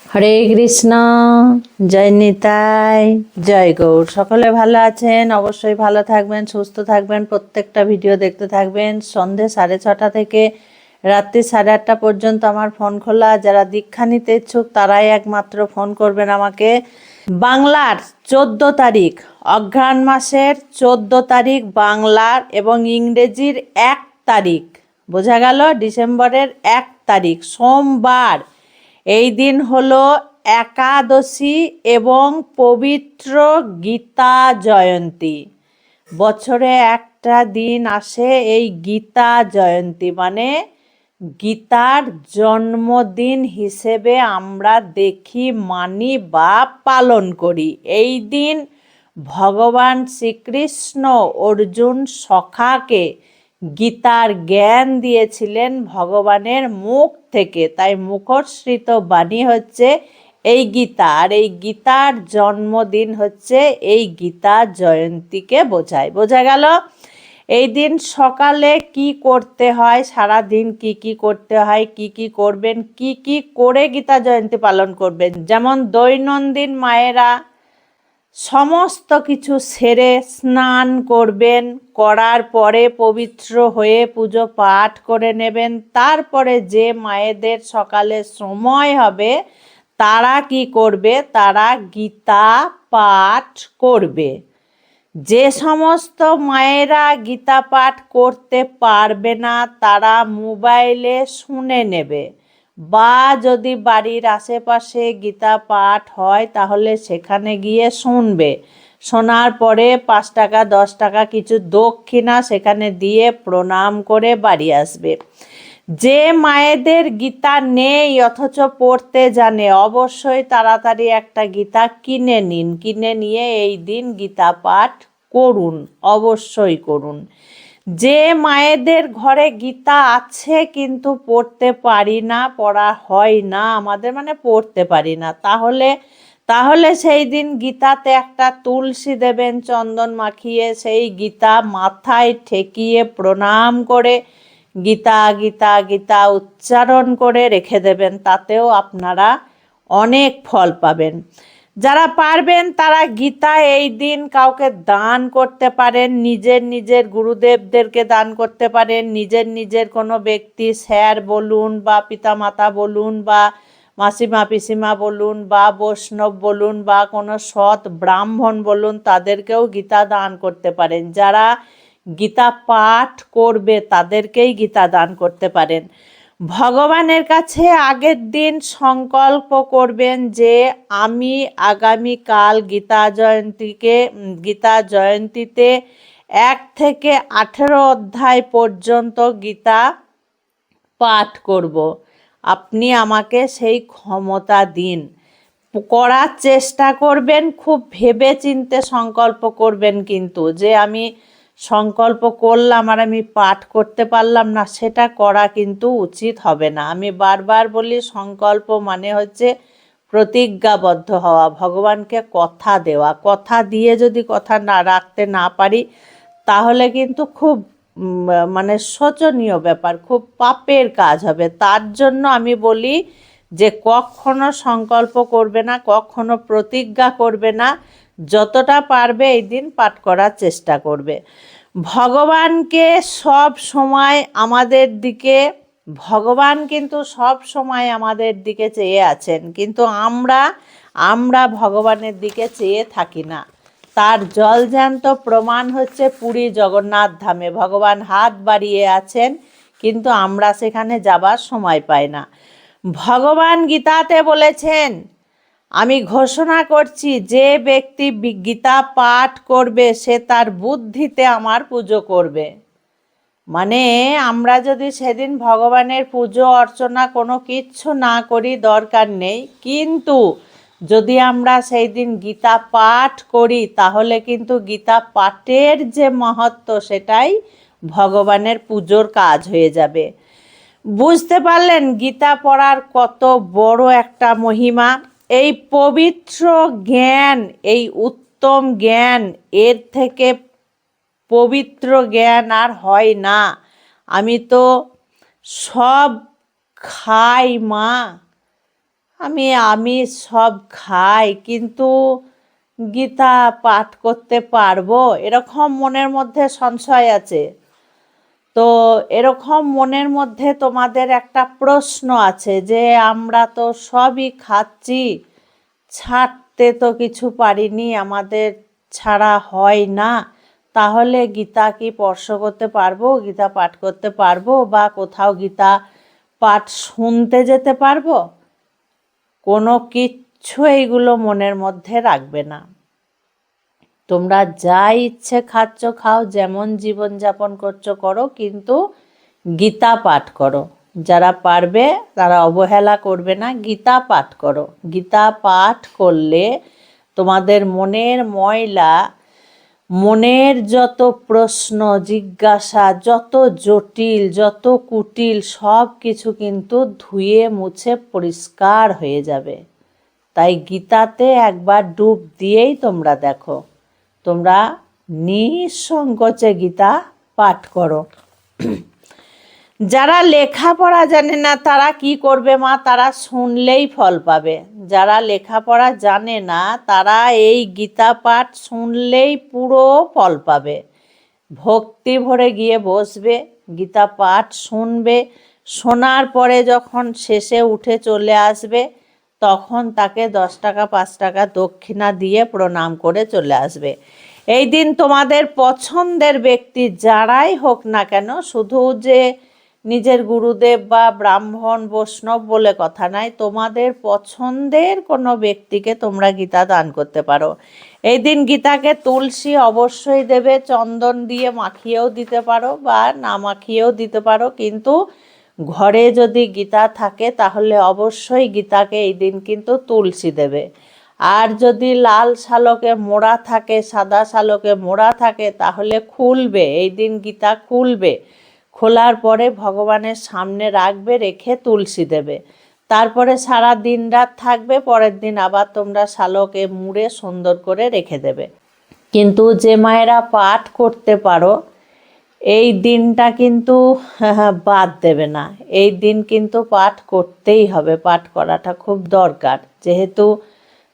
হরে কৃষ্ণ। জয় নিতাই, জয় গৌর। সকলে ভালো আছেন? অবশ্যই ভালো থাকবেন, সুস্থ থাকবেন, প্রত্যেকটা ভিডিও দেখতে থাকবেন। সন্ধে 6:30 থেকে রাত্রি 8:30 পর্যন্ত আমার ফোন খোলা। যারা দীক্ষা নিতে ইচ্ছুক তারাই একমাত্র ফোন করবেন আমাকে। বাংলার 14 তারিখ, অঘ্রাণ মাসের 14 তারিখ বাংলার, এবং ইংরেজির 1 তারিখ, বোঝা গেল, ডিসেম্বরের 1 তারিখ সোমবার। এই দিন হলো একাদশী এবং পবিত্র গীতা জয়ন্তী। বছরে একটা দিন আসে এই গীতা জয়ন্তী, মানে গীতার জন্মদিন হিসেবে আমরা দেখি, মানি বা পালন করি। এই দিন ভগবান শ্রীকৃষ্ণ অর্জুন সখাকে গীতার জ্ঞান দিয়েছিলেন ভগবানের মুখ থেকে, তাই মুখশ্রিত বাণী হচ্ছে এই গীতা। আর এই গীতার জন্মদিন হচ্ছে এই গীতা জয়ন্তীকে বোঝায়। বোঝা গেল? এই দিন সকালে কি করতে হয়, সারা দিন কি করতে হয়, কি করবেন, কি করে গীতা জয়ন্তী পালন করবেন। যেমন দৈনন্দিন মায়েরা সমস্ত কিছু সেরে স্নান করবেন, করার পরে পবিত্র হয়ে পুজো পাঠ করে নেবেন। তারপরে যে মায়েদের সকালে সময় হবে তারা কি করবে, তারা গীতা পাঠ করবে। যে সমস্ত মায়েরা গীতা পাঠ করতে পারবে না তারা মোবাইলে শুনে নেবে, বা যদি বাড়ির আশেপাশে গীতা পাঠ হয় তাহলে সেখানে গিয়ে শুনবে। শোনার পরে 5 টাকা 10 টাকা কিছু দক্ষিণা সেখানে দিয়ে প্রণাম করে বাড়ি আসবে। যে মায়েদের গীতা নেই অথচ পড়তে জানে, অবশ্যই তাড়াতাড়ি একটা গীতা কিনে নিন, কিনে নিয়ে এই দিন গীতা পাঠ করুন, অবশ্যই করুন। যে মায়েদের ঘরে গীতা আছে কিন্তু পড়তে পারি না, পড়া হয় না আমাদের, মানে পড়তে পারি না, তাহলে সেই দিন গীতাতে একটা তুলসী দেবেন চন্দন মাখিয়ে, সেই গীতা মাথায় ঠেকিয়ে প্রণাম করে গীতা গীতা গীতা উচ্চারণ করে রেখে দেবেন। তাতেও আপনারা অনেক ফল পাবেন। যারা পারবেন তারা গীতা এই দিন কাউকে দান করতে পারেন, নিজের গুরুদেবদেরকে দান করতে পারেন, নিজের কোনো ব্যক্তি, স্যার বলুন বা পিতামাতা বলুন বা মাসিমা পিসিমা বলুন বা বৈষ্ণব বলুন বা কোনো সৎ ব্রাহ্মণ বলুন, তাদেরকেও গীতা দান করতে পারেন। যারা গীতা পাঠ করবে তাদেরকেই গীতা দান করতে পারেন। ভগবানের কাছে আগের দিন সংকল্প করবেন যে আমি আগামীকাল গীতা জয়ন্তীতে 1 থেকে 18 অধ্যায় পর্যন্ত গীতা পাঠ করব। আপনি আমাকে সেই ক্ষমতা দিন। করার চেষ্টা করবেন, খুব ভেবে চিন্তে সংকল্প করবেন, কিন্তু যে আমি সংকল্প করলাম আর আমি পাঠ করতে পারলাম না, সেটা করা কিন্তু উচিত হবে না। আমি বারবার বলি, সংকল্প মানে হচ্ছে প্রতিজ্ঞাবদ্ধ হওয়া, ভগবানকে কথা দেওয়া। কথা দিয়ে যদি কথা না রাখতে না পারি তাহলে কিন্তু খুব মানে শোচনীয় ব্যাপার, খুব পাপের কাজ হবে। তার জন্য আমি বলি যে কখনো সংকল্প করবে না, কখনো প্রতিজ্ঞা করবে না, যতটা পারবে এই দিন পাঠ করার চেষ্টা করবে। ভগবানকে সব সময় আমাদের দিকে, ভগবান কিন্তু সব সময় আমাদের দিকে চেয়ে আছেন, কিন্তু আমরা ভগবানের দিকে চেয়ে থাকি না। তার জলজ্যান্ত প্রমাণ হচ্ছে পুরী জগন্নাথ ধামে ভগবান হাত বাড়িয়ে আছেন, কিন্তু আমরা সেখানে যাবার সময় পাই না। ভগবান গীতাতে বলেছেন, আমি ঘোষণা করছি যে ব্যক্তি গীতা পাঠ করবে সে তার বুদ্ধিতে আমার পুজো করবে। মানে আমরা যদি সেদিন ভগবানের পুজো অর্চনা কোনো কিচ্ছু না করি, দরকার নেই, কিন্তু যদি আমরা সেই দিন গীতা পাঠ করি তাহলে কিন্তু গীতা পাঠের যে মাহাত্ম্য সেটাই ভগবানের পুজোর কাজ হয়ে যাবে। বুঝতে পারলেন গীতা পড়ার কত বড় একটা মহিমা? এই পবিত্র জ্ঞান, এই উত্তম জ্ঞান, এর থেকে পবিত্র জ্ঞান আর হয় না। আমি তো সব খাই মা, আমি আমিষ সব খাই, কিন্তু গীতা পাঠ করতে পারবো, এরকম মনের মধ্যে সংশয় আছে। তো এরকম মনের মধ্যে তোমাদের একটা প্রশ্ন আছে যে আমরা তো সবই খাচ্ছি, ছাড়তে তো কিছু পারিনি, আমাদের ছাড়া হয় না, তাহলে গীতা কি স্পর্শ করতে পারবো, গীতা পাঠ করতে পারবো, বা কোথাও গীতা পাঠ শুনতে যেতে পারবো? কোনো কিচ্ছু এইগুলো মনের মধ্যে রাখবে না। তোমরা যা ইচ্ছে খাচ্ছ খাও, যেমন জীবনযাপন করছো করো, কিন্তু গীতা পাঠ করো। যারা পারবে তারা অবহেলা করবে না, গীতা পাঠ করো। গীতা পাঠ করলে তোমাদের মনের ময়লা, মনের যত প্রশ্ন জিজ্ঞাসা, যত জটিল যত কুটিল সব কিছু কিন্তু ধুয়ে মুছে পরিষ্কার হয়ে যাবে। তাই গীতাতে একবার ডুব দিয়েই তোমরা দেখো, তোমরা নিঃসংকোচে গীতা পাঠ করো। যারা লেখাপড়া জানে না তারা কি করবে মা? তারা শুনলেই ফল পাবে। যারা লেখাপড়া জানে না তারা এই গীতা পাঠ শুনলেই পুরো ফল পাবে। ভক্তি ভরে গিয়ে বসবে, গীতা পাঠ শুনবে, শোনার পরে যখন শেষে উঠে চলে আসবে, তখন তাকে 10 টাকা 5 টাকা দক্ষিণা দিয়ে প্রণাম করে চলে আসবে। এই দিন তোমাদের পছন্দের ব্যক্তি যারাই হোক না কেন, শুধু যে নিজের গুরুদেব বা ব্রাহ্মণ বৈষ্ণব বলে কথা নাই, তোমাদের পছন্দের কোনো ব্যক্তিকে তোমরা গীতা দান করতে পারো। এই দিন গীতাকে তুলসী অবশ্যই দেবে, চন্দন দিয়ে মাখিয়েও দিতে পারো বা না মাখিয়েও দিতে পারো, কিন্তু ঘরে যদি গীতা থাকে তাহলে অবশ্যই গীতাকে এই দিন কিন্তু তুলসী দেবে। আর যদি লাল শালকে মোড়া থাকে, সাদা শালকে মোড়া থাকে, তাহলে খুলবে, এই দিন গীতা খুলবে, খোলার পরে ভগবানের সামনে রাখবে, রেখে তুলসী দেবে। তারপরে সারা দিন রাত থাকবে, পরের দিন আবার তোমরা শালকে মুড়ে সুন্দর করে রেখে দেবে। কিন্তু যে মায়েরা পাঠ করতে পারো, এই দিনটা কিন্তু বাদ দেবে না। এই দিন কিন্তু পাঠ করতেই হবে, পাঠ করাটা খুব দরকার, যেহেতু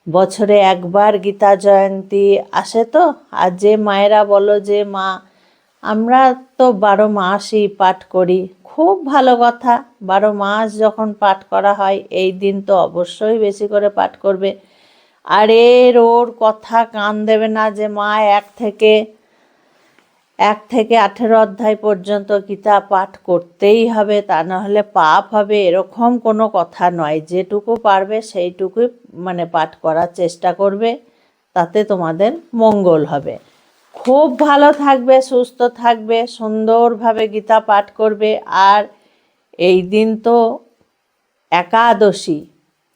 বছরে একবার গীতা জয়ন্তী আসে। তো আর যে মায়েরা বলো যে মা আমরা তো 12 মাসই পাঠ করি, খুব ভালো কথা। 12 মাস যখন পাঠ করা হয়, এই দিন তো অবশ্যই বেশি করে পাঠ করবে। আর ওর কথা কান দেবে না যে মা 1 থেকে 18 অধ্যায় পর্যন্ত গীতা পাঠ করতেই হবে, তা নাহলে পাপ হবে, এরকম কোনো কথা নয়। যেটুকু পারবে সেইটুকুই পাঠ করার চেষ্টা করবে, তাতে তোমাদের মঙ্গল হবে। খুব ভালো থাকবে, সুস্থ থাকবে, সুন্দরভাবে গীতা পাঠ করবে। আর এই দিন তো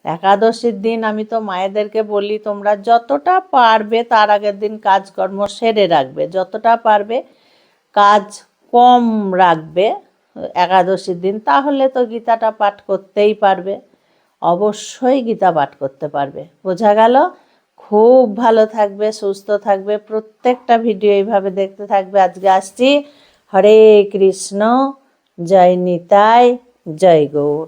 একাদশীর দিন আমি তো মায়েদেরকে বলি তোমরা যতটা পারবে তার আগের দিন কাজকর্ম সেরে রাখবে, যতটা পারবে কাজ কম রাখবে একাদশীর দিন, তাহলে তো গীতাটা পাঠ করতেই পারবে। অবশ্যই গীতা পাঠ করতে পারবে। বোঝা গেল? খুব ভালো থাকবে, সুস্থ থাকবে, প্রত্যেকটা ভিডিও এইভাবে দেখতে থাকবে। আজকে আসছি। হরে কৃষ্ণ, জয় নিতাই, জয় গৌর।